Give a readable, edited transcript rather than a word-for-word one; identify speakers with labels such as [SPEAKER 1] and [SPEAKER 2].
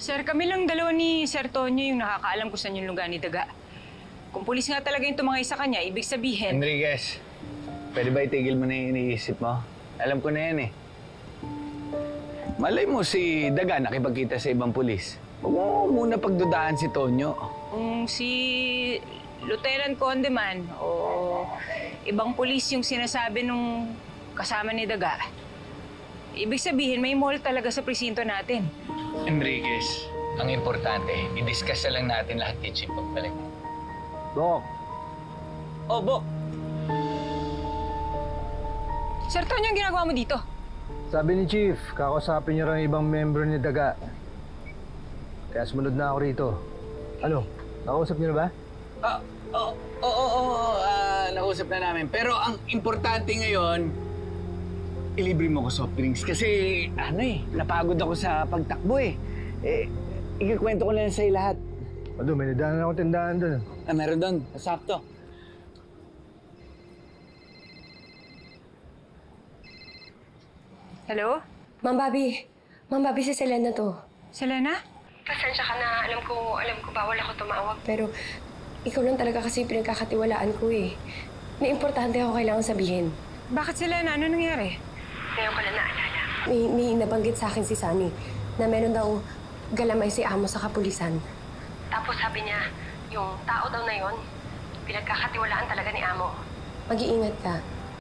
[SPEAKER 1] Sir, kami lang dalawa ni Sir Tonyo yung nakakaalam kung saan yung lugar ni Daga. Kung pulis nga talaga yung tumangay sa kanya, ibig sabihin...
[SPEAKER 2] Enriquez, pwede ba itigil mo na yung iniisip mo? Alam ko na yan eh. Malay mo si Daga nakipagkita sa ibang pulis. Huwag mo muna pagdudahan si Tonyo.
[SPEAKER 1] Kung si Lieutenant Condeman o ibang pulis yung sinasabi nung kasama ni Daga, ibig sabihin may mall talaga sa presinto natin.
[SPEAKER 2] Enriquez, ang importante, i-discuss na lang natin lahat ni Chief pagbalik.
[SPEAKER 3] Bok.
[SPEAKER 2] Oh, Bok.
[SPEAKER 1] Sir Tonyo, ang ginagawa mo dito?
[SPEAKER 3] Sabi ni Chief, kakausapin niyo rin ang ibang member ni Daga. Kaya sumunod na ako rito. Ano? Nakausap niyo na ba?
[SPEAKER 2] Nausap na namin. Pero ang importante ngayon, ilibre mo ko soft drinks. Kasi, napagod ako sa pagtakbo eh. Ikikwento ko na lang sa'yo lahat.
[SPEAKER 3] Ado, may nadaanan akong tindahan doon.
[SPEAKER 2] Meron doon. Sakto.
[SPEAKER 1] Hello?
[SPEAKER 4] Ma'am Bobby, si Selena to.
[SPEAKER 1] Selena?
[SPEAKER 4] Pasensya ka na. Alam ko bawal ako tumawag. Pero ikaw lang talaga kasi pinagkakatiwalaan ko eh. May importante ako kailangan sabihin.
[SPEAKER 1] Bakit Selena? Ano nangyari?
[SPEAKER 4] Ngayon ko lang naalala. May nabanggit sa akin si Sunny na meron daw galamay si Amo sa kapulisan. Tapos sabi niya, yung tao daw na yon, pinagkakatiwalaan talaga ni Amo. Mag-iingat ka.